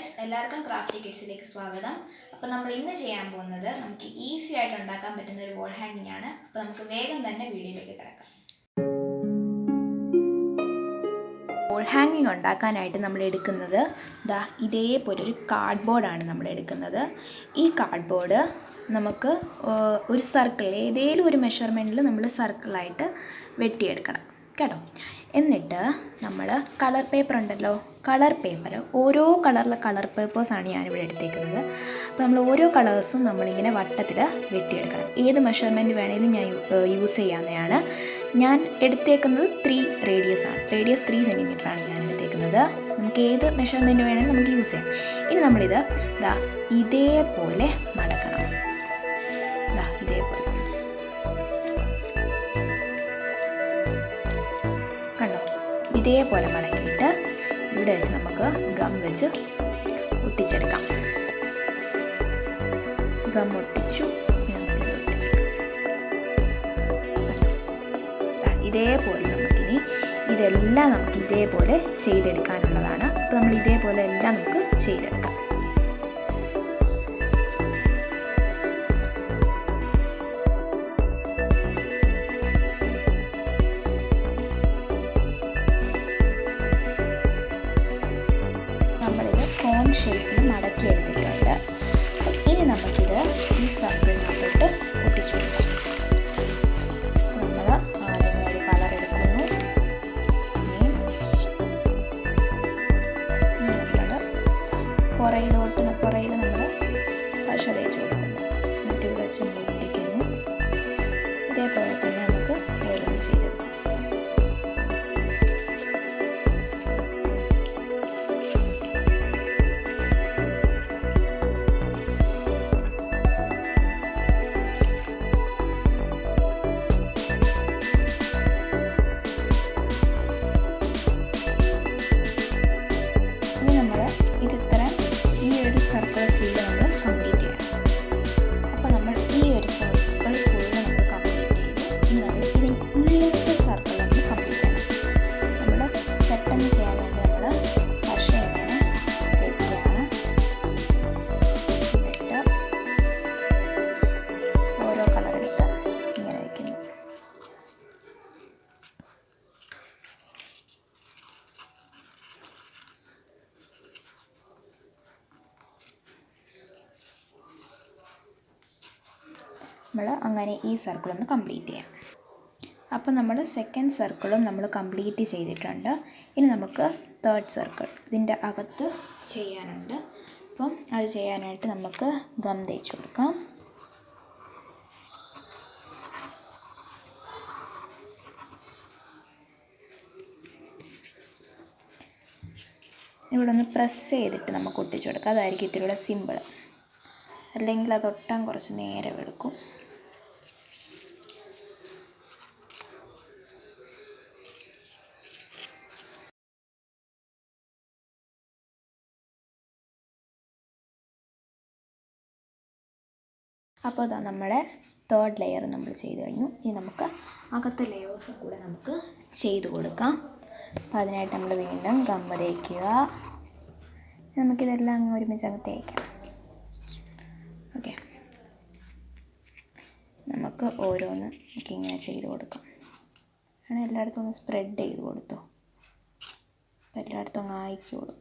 എല്ലാവർക്കും ക്രാഫ്റ്റി കിഡ്സിലേക്ക് സ്വാഗതം. അപ്പോൾ നമ്മൾ ഇന്ന് ചെയ്യാൻ പോകുന്നത് നമുക്ക് ഈസി ആയിട്ട് ഉണ്ടാക്കാൻ പറ്റുന്ന ഒരു വോൾ ഹാങ്ങിങ് ആണ്. അപ്പോൾ നമുക്ക് വേഗം തന്നെ വീഡിയോയിലേക്ക് കിടക്കാം. വോൾ ഹാങ്ങിങ് ഉണ്ടാക്കാനായിട്ട് നമ്മൾ എടുക്കുന്നത് ഇതേപോലെ ഒരു കാർഡ്ബോർഡാണ് നമ്മൾ എടുക്കുന്നത്. ഈ കാർഡ്ബോർഡ് നമുക്ക് ഒരു സർക്കിൾ ഏതെങ്കിലും ഒരു മെഷർമെൻറ്റിൽ നമ്മൾ സർക്കിളായിട്ട് വെട്ടിയെടുക്കണം കേട്ടോ. എന്നിട്ട് നമ്മൾ കളർ പേപ്പർ ഉണ്ടല്ലോ, കളർ പേപ്പർ ഓരോ കളറിലെ കളർ പേപ്പേഴ്സാണ് ഞാനിവിടെ എടുത്തേക്കുന്നത്. അപ്പോൾ നമ്മൾ ഓരോ കളേഴ്സും നമ്മളിങ്ങനെ വട്ടത്തിൽ വെട്ടിയെടുക്കണം. ഏത് മെഷർമെൻറ്റ് വേണമെങ്കിലും ഞാൻ യൂസ് ചെയ്യാവുന്നതാണ്. ഞാൻ എടുത്തേക്കുന്നത് 3 റേഡിയസ് 3 സെൻറ്റിമീറ്ററാണ് ഞാൻ എടുത്തേക്കുന്നത്. നമുക്ക് ഏത് മെഷർമെൻറ്റ് വേണമെങ്കിലും നമുക്ക് യൂസ് ചെയ്യാം. ഇനി നമ്മളിത് ഇതേപോലെ മടക്കണം. ഇതേപോലെ കണ്ടോ, ഇതേപോലെ മടക്കിയിട്ട് ഇവിടെ വെച്ച് നമുക്ക് ഗം വെച്ച് ഒട്ടിച്ചെടുക്കാം. ഗം ഒട്ടിച്ചു, ഇതേപോലെ നമുക്കിനി ഇതെല്ലാം നമുക്ക് ഇതേപോലെ ചെയ്തെടുക്കാനുള്ളതാണ്. അപ്പോൾ നമ്മൾ ഇതേപോലെ എല്ലാം നമുക്ക് ചെയ്തെടുക്കാം. കോൺ ഷേപ്പിൽ മടക്കി എടുത്തിട്ടുണ്ട്. ഇനി നമുക്കിത് ഈ സർക്കിളിനകത്തോട്ട് ഒട്ടിച്ചു കൊടുക്കാം. നമ്മൾ ആദ്യം ഒരു കളർ എടുക്കുന്നു. നമ്മൾ പുറയിൽ നമ്മൾ പശ തേച്ച് കൊടുക്കുന്നു. എന്നിട്ട് ഇത് വെച്ച് ഒട്ടിക്കുന്നു. ഇതേപോലെ തന്നെ നമുക്ക് ഓരോന്ന് ചെയ്തെടുക്കാം. ഈ ഒരു സർക്കിൾ ഫുള്ള് നമ്മൾ കംപ്ലീറ്റ് ചെയ്യണം. അപ്പോൾ നമ്മൾ ഈ ഒരു സർക്കിൾ ഫുള്ള് നമ്മൾ കംപ്ലീറ്റ് ചെയ്ത് ഇനി നമ്മൾ ഇതിന് ഉള്ളിലത്തെ സർക്കിൾ നമ്മൾ കംപ്ലീറ്റ് ചെയ്യണം. നമ്മൾ പെട്ടെന്ന് ചെയ്യാൻ വേണ്ടി നമ്മൾ പശ ഇങ്ങനെ തേക്കുകയാണ്. എന്നിട്ട് ഓരോ കളറെടുത്ത് ഇങ്ങനെ വയ്ക്കുന്നു. നമ്മൾ അങ്ങനെ ഈ സർക്കിളൊന്ന് കംപ്ലീറ്റ് ചെയ്യാം. അപ്പോൾ നമ്മൾ സെക്കൻഡ് സർക്കിളും നമ്മൾ കംപ്ലീറ്റ് ചെയ്തിട്ടുണ്ട്. ഇനി നമുക്ക് തേർഡ് സർക്കിൾ ഇതിൻ്റെ അകത്ത് ചെയ്യാനുണ്ട്. അപ്പം അത് ചെയ്യാനായിട്ട് നമുക്ക് ഗം തേച്ച് കൊടുക്കാം. ഇവിടെ ഒന്ന് പ്രസ് ചെയ്തിട്ട് നമുക്ക് ഒട്ടിച്ചു കൊടുക്കാം. അതായിരിക്കും ഇത്തിരിയുടെ സിമ്പിൾ. അല്ലെങ്കിൽ അത് ഒട്ടാൻ കുറച്ച് നേരം എടുക്കും. അപ്പോൾ നമ്മുടെ തേർഡ് ലെയർ നമ്മൾ ചെയ്ത് കഴിഞ്ഞു. ഇനി നമുക്ക് അകത്തെ ലെയേഴ്സും കൂടെ നമുക്ക് ചെയ്ത് കൊടുക്കാം. അപ്പോൾ അതിനായിട്ട് നമ്മൾ വീണ്ടും ഗമ്മ തേക്കുക. നമുക്കിതെല്ലാം ഒരുമിച്ച് അങ്ങ് തേക്കാം. ഓക്കെ, നമുക്ക് ഓരോന്ന് ഇങ്ങനെ ചെയ്ത് കൊടുക്കാം. അങ്ങനെ എല്ലായിടത്തും ഒന്ന് സ്പ്രെഡ് ചെയ്ത് കൊടുത്തോ. അപ്പോൾ എല്ലായിടത്തും അങ്ങ് ആയിക്കോളും.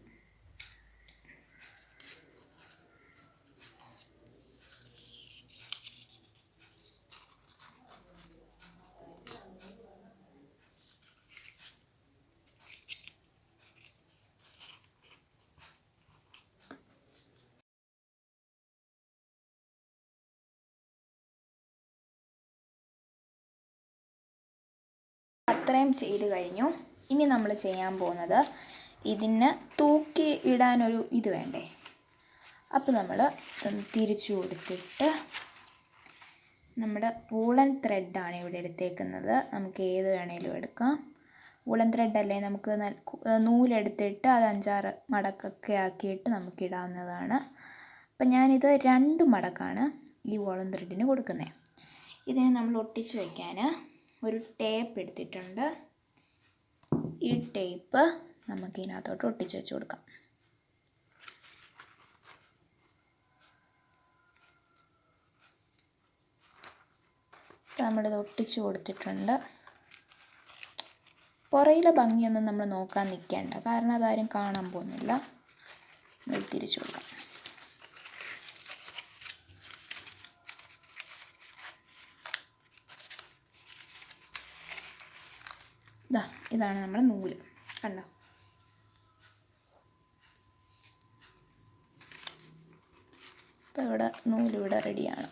അത്രയും ചെയ്ത് കഴിഞ്ഞു. ഇനി നമ്മൾ ചെയ്യാൻ പോകുന്നത് ഇതിന് തൂക്കി ഇടാനൊരു ഇത് വേണ്ടേ. അപ്പോൾ നമ്മൾ തിരിച്ചു കൊടുത്തിട്ട് നമ്മുടെ വൂളൻ ത്രെഡാണ് ഇവിടെ എടുത്തേക്കുന്നത്. നമുക്ക് ഏത് വേണേലും എടുക്കാം. വൂളൻ ത്രെഡ് അല്ലേ, നമുക്ക് നൂലെടുത്തിട്ട് അത് 5-6 മടക്കൊക്കെ ആക്കിയിട്ട് നമുക്കിടാവുന്നതാണ്. അപ്പം ഞാനിത് 2 മടക്കാണ് ഈ വൂളൻ ത്രെഡിന് കൊടുക്കുന്നത്. ഇതിനെ നമ്മൾ ഒട്ടിച്ച് വയ്ക്കാൻ ഒരു ടേപ്പ് എടുത്തിട്ടുണ്ട്. ഈ ടേപ്പ് നമുക്ക് ഇതിനകത്തോട്ട് ഒട്ടിച്ച് വെച്ച് കൊടുക്കാം. നമ്മളിത് ഒട്ടിച്ചു കൊടുത്തിട്ടുണ്ട്. പുറയിലെ ഭംഗിയൊന്നും നമ്മൾ നോക്കാൻ നിൽക്കേണ്ട, കാരണം അതാരും കാണാൻ പോകുന്നില്ല. ഇത് തിരിച്ചു കൊടുക്കാം. ഇതാണ് നമ്മുടെ നൂല്, കണ്ടോ? അപ്പോൾ ഇവിടെ നൂലിവിടെ റെഡിയാണ്.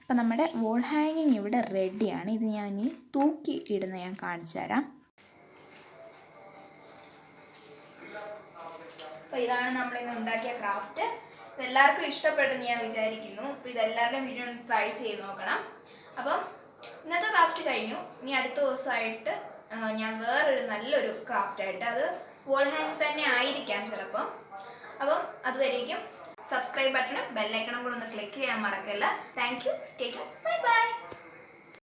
അപ്പോൾ നമ്മുടെ വോൾ ഹാങ്ങിങ് ഇവിടെ റെഡിയാണ്. ഇത് ഞാൻ ഈ തൂക്കി ഇടുന്ന ഞാൻ കാണിച്ചു തരാം. അപ്പോൾ ഇതാണ് നമ്മളിന്ന് ഉണ്ടാക്കിയ ക്രാഫ്റ്റ്. ഇതെല്ലാവർക്കും ഇഷ്ടപ്പെട്ടെന്ന് ഞാൻ വിചാരിക്കുന്നു. അപ്പോൾ ഇതെല്ലാവരുടെയും വീഡിയോ ഒന്ന് ട്രൈ ചെയ്ത് നോക്കണം. അപ്പം ഇന്നത്തെ ക്രാഫ്റ്റ് കഴിഞ്ഞു. ഇനി അടുത്ത ദിവസമായിട്ട് ഞാൻ വേറൊരു നല്ലൊരു ക്രാഫ്റ്റായിട്ട്, അത് വോൾ ഹാങ് തന്നെ ആയിരിക്കാം ചിലപ്പം. അപ്പം അതുവരേക്കും സബ്സ്ക്രൈബ് ബട്ടണും ബെല്ലൈക്കണും കൂടെ ഒന്ന് ക്ലിക്ക് ചെയ്യാൻ മറക്കല്ല. Thank you. Stay tune. Bye by.